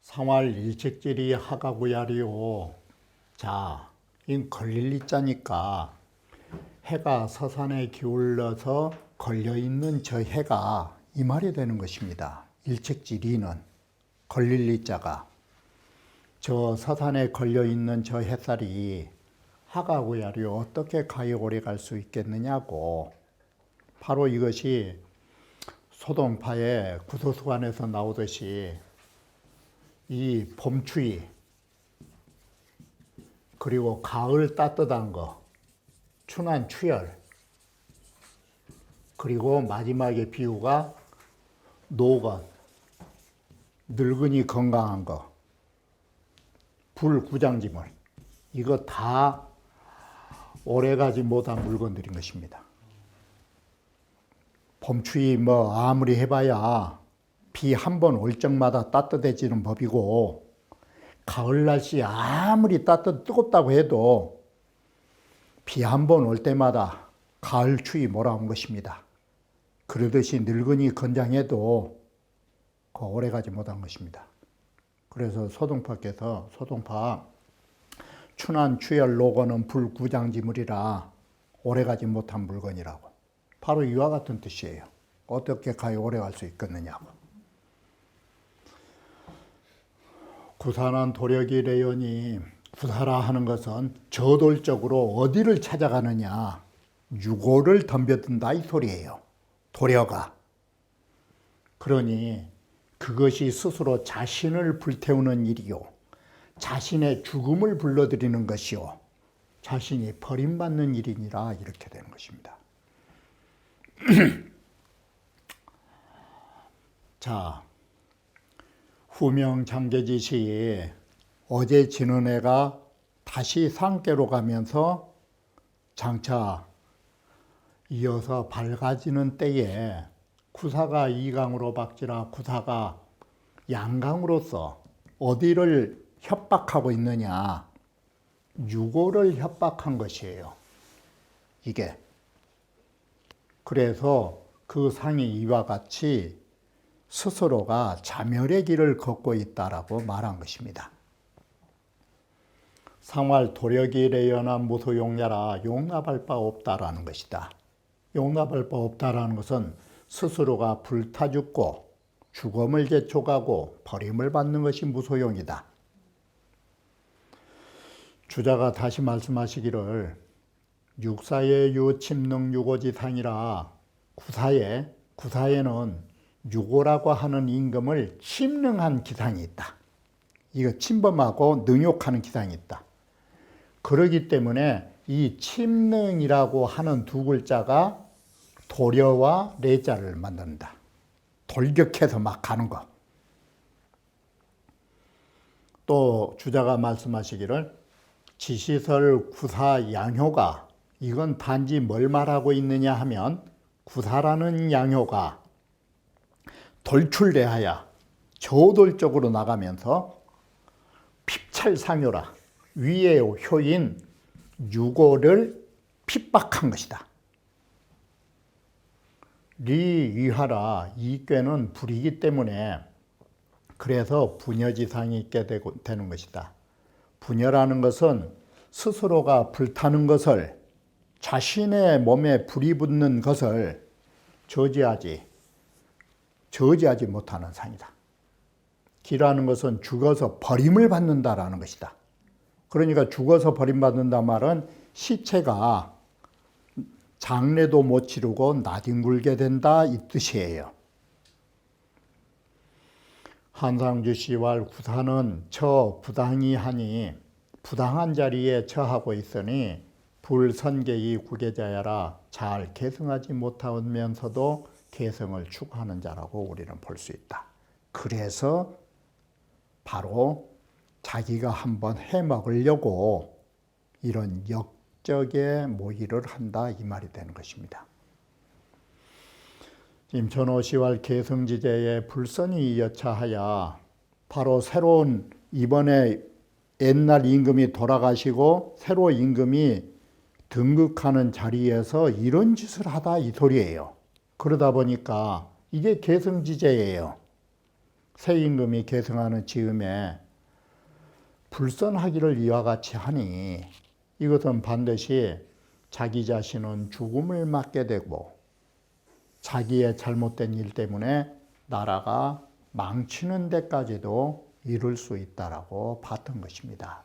상활 일식질이 하가구야리오. 자, 이 걸릴리자니까 해가 서산에 기울어서 걸려있는 저 해가 이 말이 되는 것입니다. 일식질이는 걸릴리자가 저 서산에 걸려있는 저 햇살이 하가구야리오 어떻게 가히 오래 갈 수 있겠느냐고. 바로 이것이 소동파의 구소수관에서 나오듯이 이 봄추위 그리고 가을 따뜻한 거, 춘한 추열, 그리고 마지막에 비유가 노건, 늙은이 건강한 거, 불구장지물, 이거 다 오래가지 못한 물건들인 것입니다. 봄추위 뭐 아무리 해봐야 비 한 번 올 적마다 따뜻해지는 법이고, 가을 날씨 아무리 뜨겁다고 해도 비 한 번 올 때마다 가을 추위 몰아온 것입니다. 그러듯이 늙은이 건장해도 오래가지 못한 것입니다. 그래서 소동파께서 소동파 춘한 추열 노건은 불구장지물이라 오래가지 못한 물건이라고. 바로 이와 같은 뜻이에요. 어떻게 가히 오래갈 수 있겠느냐고. 구사는 도력이래요니, 구사라 하는 것은 저돌적으로 어디를 찾아가느냐, 유고를 덤벼든다 이 소리예요. 도려가. 그러니 그것이 스스로 자신을 불태우는 일이요, 자신의 죽음을 불러들이는 것이요, 자신이 버림받는 일이니라 이렇게 되는 것입니다. 자, 후명장계지시 어제 지는 해가 다시 상계로 가면서 장차 이어서 밝아지는 때에 구사가 이강으로 박지라 구사가 양강으로서 어디를 협박하고 있느냐, 유고를 협박한 것이에요. 이게. 그래서 그 상이 이와 같이 스스로가 자멸의 길을 걷고 있다라고 말한 것입니다. 상활 도력이 레연한 무소용야라, 용납할 바 없다라는 것이다. 용납할 바 없다라는 것은 스스로가 불타 죽고 죽음을 재촉하고 버림을 받는 것이 무소용이다. 주자가 다시 말씀하시기를 육사의 유침능 유고지상이라, 구사에는 유고라고 하는 임금을 침능한 기상이 있다. 이거 침범하고 능욕하는 기상이 있다. 그러기 때문에 이 침능이라고 하는 두 글자가 도려와 레자를 만든다. 돌격해서 막 가는 거. 또 주자가 말씀하시기를 지시설 구사 양효가, 이건 단지 뭘 말하고 있느냐 하면 구사라는 양효가 돌출대하여 저돌적으로 나가면서 핍찰상효라, 위의 효인 유고를 핍박한 것이다. 리위하라, 이 꾀는 불이기 때문에 그래서 부녀지상이 있게 되는 것이다. 부녀라는 것은 스스로가 불타는 것을, 자신의 몸에 불이 붙는 것을 저지하지 못하는 상이다. 기라는 것은 죽어서 버림을 받는다라는 것이다. 그러니까 죽어서 버림받는다 말은 시체가 장례도 못 치르고 나뒹굴게 된다 이 뜻이에요. 한상주시왈 구사는 처 부당이 하니, 부당한 자리에 처하고 있으니 불선계의 구계자야라, 잘 계승하지 못하면서도 계승을 추구하는 자라고 우리는 볼 수 있다. 그래서 바로 자기가 한번 해먹으려고 이런 역적의 모의를 한다 이 말이 되는 것입니다. 임천호 10월 계승지제의 불선이 여차하여 바로 새로운 이번에 옛날 임금이 돌아가시고 새로 임금이 등극하는 자리에서 이런 짓을 하다 이 소리예요. 그러다 보니까 이게 계승지제예요. 새 임금이 계승하는 즈음에 불선하기를 이와 같이 하니 이것은 반드시 자기 자신은 죽음을 맞게 되고 자기의 잘못된 일 때문에 나라가 망치는 데까지도 이를 수 있다라고 봤던 것입니다.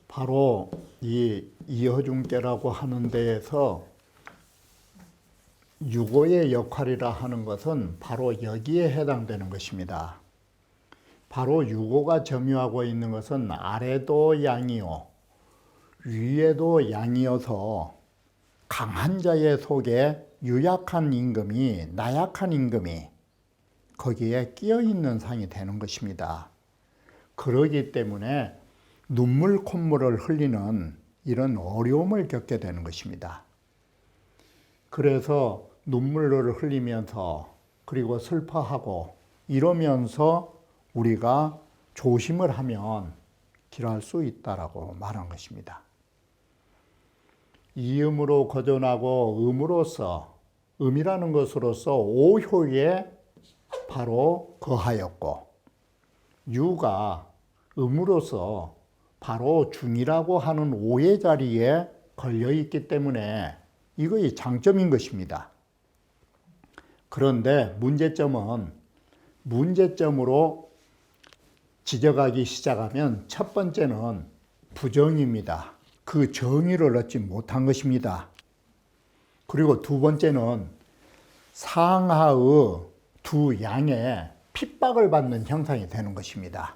바로 이 이허중께라고 하는 데에서 유고의 역할이라 하는 것은 바로 여기에 해당되는 것입니다. 바로 유고가 점유하고 있는 것은 아래도 양이요 위에도 양이어서 강한 자의 속에 유약한 임금이 나약한 임금이 거기에 끼어 있는 상이 되는 것입니다. 그러기 때문에 눈물 콧물을 흘리는 이런 어려움을 겪게 되는 것입니다. 그래서 눈물을 흘리면서 그리고 슬퍼하고 이러면서 우리가 조심을 하면 길할 수 있다라고 말한 것입니다. 이음으로 거존하고 음으로서 음이라는 것으로서 오효에 바로 거하였고 유가 음으로서 바로 중이라고 하는 오의 자리에 걸려있기 때문에 이것이 장점인 것입니다. 그런데 문제점으로 지적하기 시작하면 첫 번째는 부정입니다. 그 정의를 얻지 못한 것입니다. 그리고 두 번째는 상하의 두 양의 핍박을 받는 형상이 되는 것입니다.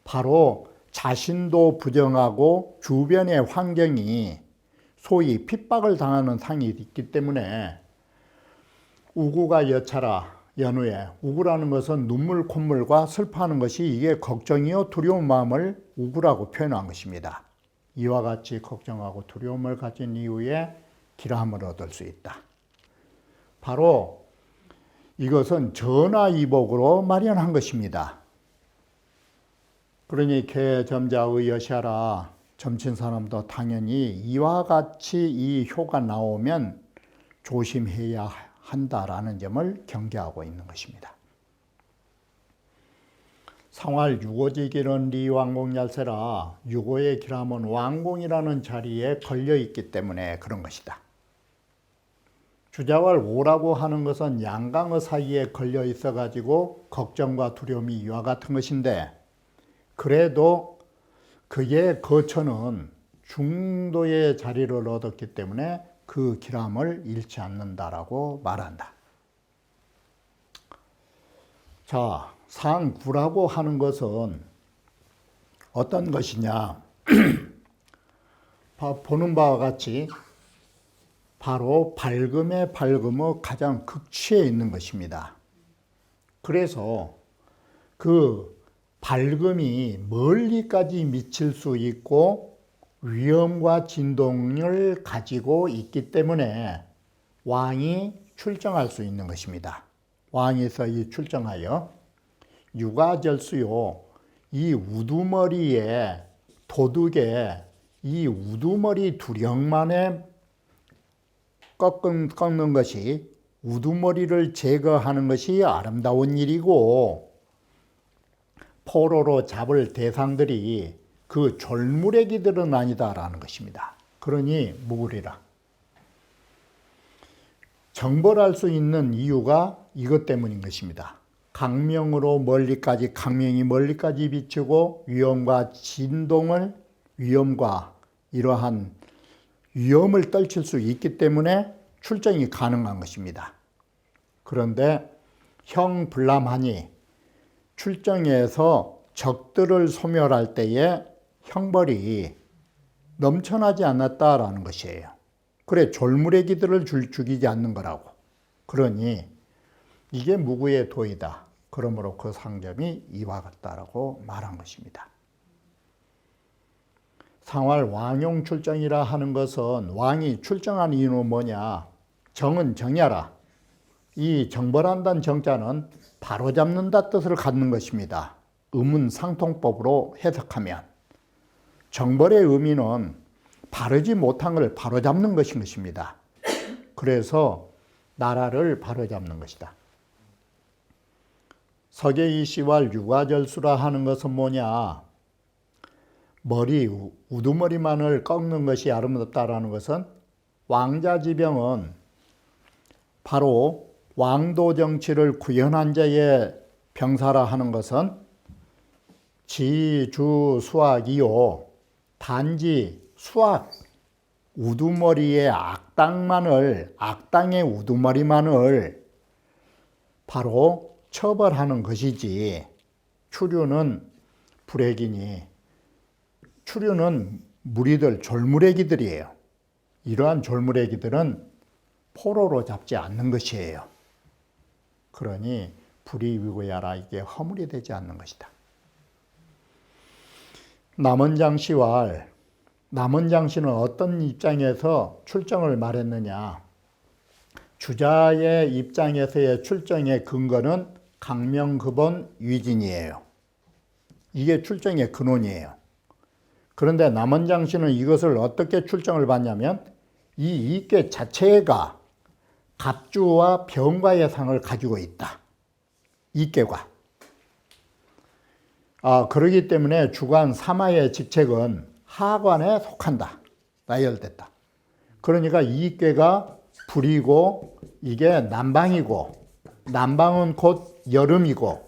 바로 자신도 부정하고 주변의 환경이 소위 핍박을 당하는 상이 있기 때문에 우구가 여차라 연후에 우구라는 것은 눈물 콧물과 슬퍼하는 것이 이게 걱정이요 두려운 마음을 우구라고 표현한 것입니다. 이와 같이 걱정하고 두려움을 가진 이후에 길함을 얻을 수 있다. 바로 이것은 전화이복으로 마련한 것입니다. 그러니 개점자의 여시하라 점친 사람도 당연히 이와 같이 이 효가 나오면 조심해야 한다라는 점을 경계하고 있는 것입니다. 상활 유고지기는 리왕공얄세라 유고의 길함은 왕공이라는 자리에 걸려있기 때문에 그런 것이다. 주자왈 오라고 하는 것은 양강의 사이에 걸려 있어 가지고 걱정과 두려움이 이와 같은 것인데 그래도 그의 거처는 중도의 자리를 얻었기 때문에 그 길함을 잃지 않는다라고 말한다. 자, 상구라고 하는 것은 어떤 것이냐? 보는 바와 같이 바로 밝음의 가장 극치에 있는 것입니다. 그래서 그 밝음이 멀리까지 미칠 수 있고 위험과 진동을 가지고 있기 때문에 왕이 출정할 수 있는 것입니다. 왕에서 이 출정하여 육아절수요 이 우두머리에 도둑에 이 우두머리 두령만에 꺾는 것이 우두머리를 제거하는 것이 아름다운 일이고 포로로 잡을 대상들이 그 졸무래기들은 아니다라는 것입니다. 그러니 묵으리라. 정벌할 수 있는 이유가 이것 때문인 것입니다. 강명이 멀리까지 비추고 위험과 이러한 위험을 떨칠 수 있기 때문에 출정이 가능한 것입니다. 그런데 형불람하니 출정에서 적들을 소멸할 때에 형벌이 넘쳐나지 않았다라는 것이에요. 그래 졸무래기들을 죽이지 않는 거라고. 그러니 이게 무구의 도이다. 그러므로 그 상점이 이와 같다라고 말한 것입니다. 상활 왕용 출정이라 하는 것은 왕이 출정한 이유는 뭐냐? 정은 정야라. 이 정벌한다는 정자는 바로잡는다 뜻을 갖는 것입니다. 의문상통법으로 해석하면 정벌의 의미는 바르지 못한 걸 바로잡는 것인 것입니다. 그래서 나라를 바로잡는 것이다. 서계이시왈 유가절수라 하는 것은 뭐냐? 우두머리만을 꺾는 것이 아름답다라는 것은 왕자지병은 바로 왕도 정치를 구현한 자의 병사라 하는 것은 지주 수학이요. 단지 수학 우두머리의 악당의 우두머리만을 바로 처벌하는 것이지, 추류는 불액이니, 추류는 무리들, 졸무래기들이에요. 이러한 졸무래기들은 포로로 잡지 않는 것이에요. 그러니 불이위고야라, 이게 허물이 되지 않는 것이다. 남원장씨와 남원장씨는 어떤 입장에서 출정을 말했느냐? 주자의 입장에서의 출정의 근거는 강명급원 위진이에요. 이게 출정의 근원이에요. 그런데 남원장씨는 이것을 어떻게 출정을 받냐면 이 이께 자체가 갑주와 병과의 상을 가지고 있다. 이께가. 그러기 때문에 주관 사마의 직책은 하관에 속한다. 나열됐다. 그러니까 이께가 불이고 이게 남방이고 남방은 곧 여름이고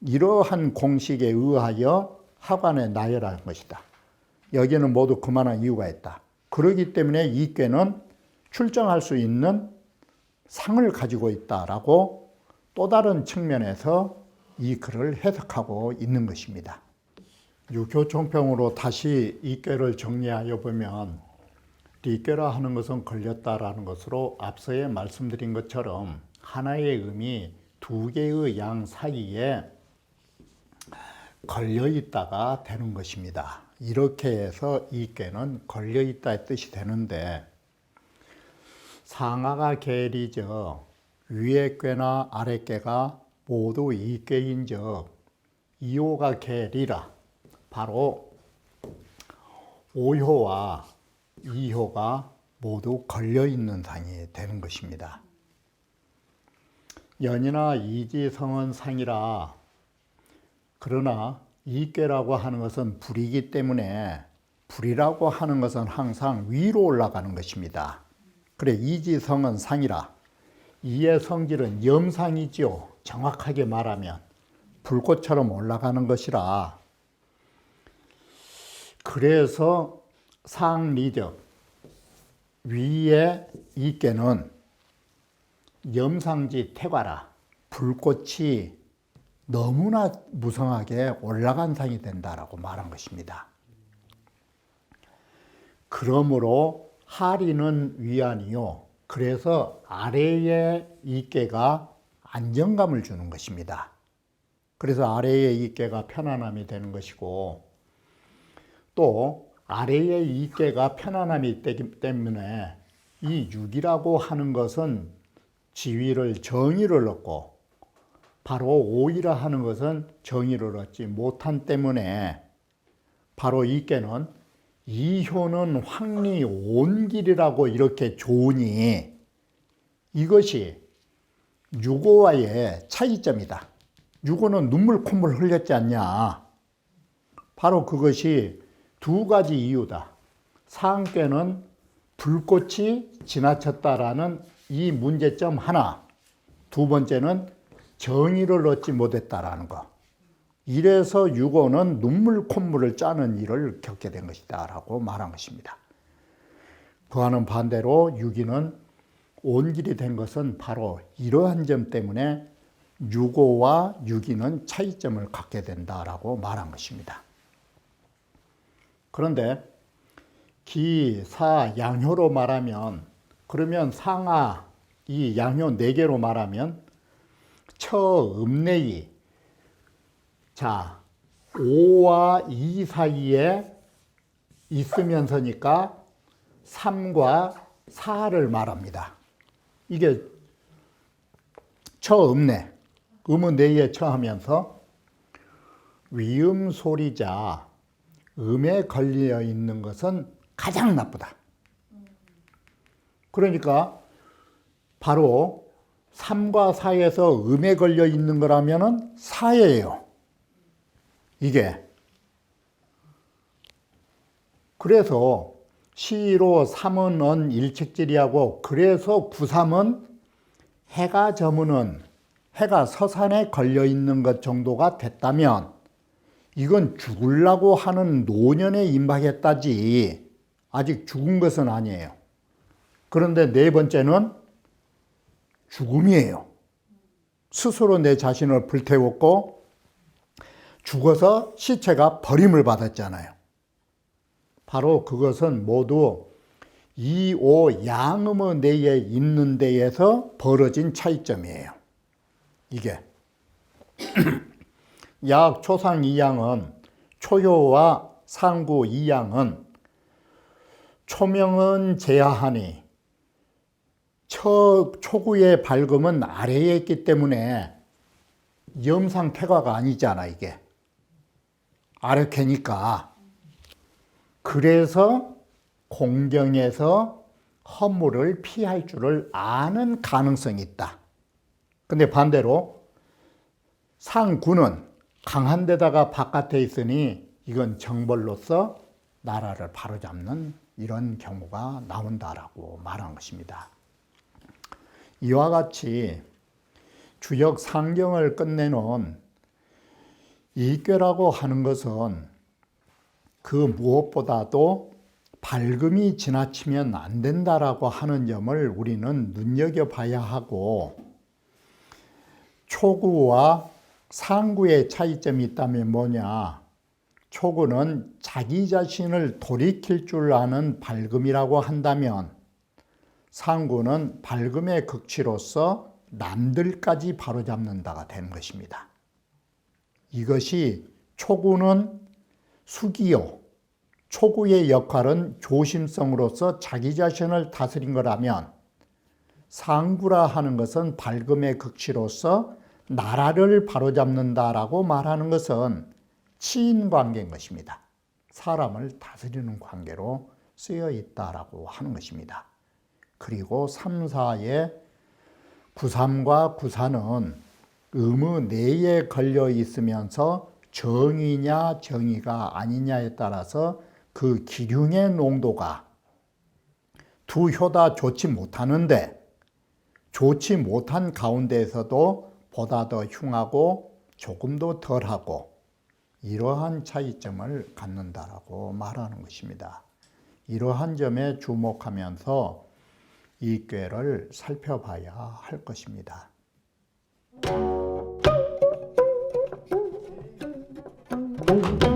이러한 공식에 의하여 하관에 나열한 것이다. 여기는 모두 그만한 이유가 있다. 그러기 때문에 이께는 출정할 수 있는 상을 가지고 있다라고 또 다른 측면에서 이 글을 해석하고 있는 것입니다. 유교총평으로 다시 이꾀를 정리하여 보면 리꾀라 하는 것은 걸렸다라는 것으로 앞서에 말씀드린 것처럼 하나의 의미 두 개의 양 사이에 걸려있다가 되는 것입니다. 이렇게 해서 이꾀는 걸려있다의 뜻이 되는데, 상하가 계리적 위의 꾀나 아래 꾀가 모두 이꾀인적 이호가 계리라, 바로 5효와 2효가 모두 걸려있는 상이 되는 것입니다. 연이나 이지성은 상이라. 그러나 이꾀라고 하는 것은 불이기 때문에 불이라고 하는 것은 항상 위로 올라가는 것입니다. 그래, 이지성은 상이라. 이의 성질은 염상이지요. 정확하게 말하면 불꽃처럼 올라가는 것이라. 그래서 상리적 위의 이께는 염상지 태과라. 불꽃이 너무나 무성하게 올라간 상이 된다라고 말한 것입니다. 그러므로 하리는 위안이요. 그래서 아래의 이께가 안정감을 주는 것입니다. 그래서 아래의 이께가 편안함이 되는 것이고, 또 아래의 이께가 편안함이 되기 때문에 이 육이라고 하는 것은 지위를 정의를 얻고, 바로 오이라 하는 것은 정의를 얻지 못한 때문에 바로 이께는 이효는 황리 온길이라고 이렇게 좋으니 이것이 유고와의 차이점이다. 유고는 눈물 콧물 흘렸지 않냐. 바로 그것이 두 가지 이유다. 상께는 불꽃이 지나쳤다라는 이 문제점 하나, 두 번째는 정의를 얻지 못했다라는 것. 이래서 유고는 눈물 콧물을 짜는 일을 겪게 된 것이다 라고 말한 것입니다. 그와는 반대로 유기는 온길이 된 것은 바로 이러한 점 때문에 유고와 유기는 차이점을 갖게 된다라고 말한 것입니다. 그런데 기, 사, 양효로 말하면, 그러면 상하, 이 양효 4개로 말하면 처, 음내이, 자, 5와 2 사이에 있으면서니까 3과 4를 말합니다. 이게 처음내, 음은 내에 처하면서 위음 소리자, 음에 걸려 있는 것은 가장 나쁘다. 그러니까 바로 3과 4에서 음에 걸려 있는 거라면은 4예요. 이게. 그래서 시로 3은 언 일칙질이하고 그래서 9.3은 해가 저무는 해가 서산에 걸려 있는 것 정도가 됐다면 이건 죽으려고 하는 노년에 임박했다지 아직 죽은 것은 아니에요. 그런데 네 번째는 죽음이에요. 스스로 내 자신을 불태웠고 죽어서 시체가 버림을 받았잖아요. 바로 그것은 모두 이, 오, 양음의 내에 있는 데에서 벌어진 차이점이에요. 이게. 약 초상 2양은 초효와 상구 2양은 초명은 제하하니 초구의 밝음은 아래에 있기 때문에 염상태과가 아니잖아 이게. 아래캐니까. 그래서 공경에서 허물을 피할 줄을 아는 가능성이 있다. 근데 반대로 상구는 강한 데다가 바깥에 있으니 이건 정벌로서 나라를 바로잡는 이런 경우가 나온다라고 말한 것입니다. 이와 같이 주역 상경을 끝내놓은 이꾀라고 하는 것은 그 무엇보다도 밝음이 지나치면 안 된다라고 하는 점을 우리는 눈여겨봐야 하고 초구와 상구의 차이점이 있다면 뭐냐? 초구는 자기 자신을 돌이킬 줄 아는 밝음이라고 한다면 상구는 밝음의 극치로서 남들까지 바로잡는다가 되는 것입니다. 이것이 초구는 수기요. 초구의 역할은 조심성으로서 자기 자신을 다스린 거라면 상구라 하는 것은 밝음의 극치로서 나라를 바로잡는다라고 말하는 것은 치인관계인 것입니다. 사람을 다스리는 관계로 쓰여 있다라고 하는 것입니다. 그리고 3, 4의 9.3과 9.4는 음의 내에 걸려 있으면서 정이냐 정의가 아니냐에 따라서 그 기륭의 농도가 두 효 다 좋지 못하는데 좋지 못한 가운데에서도 보다 더 흉하고 조금 더 덜하고 이러한 차이점을 갖는다라고 말하는 것입니다. 이러한 점에 주목하면서 이 꾀를 살펴봐야 할 것입니다. Thank you.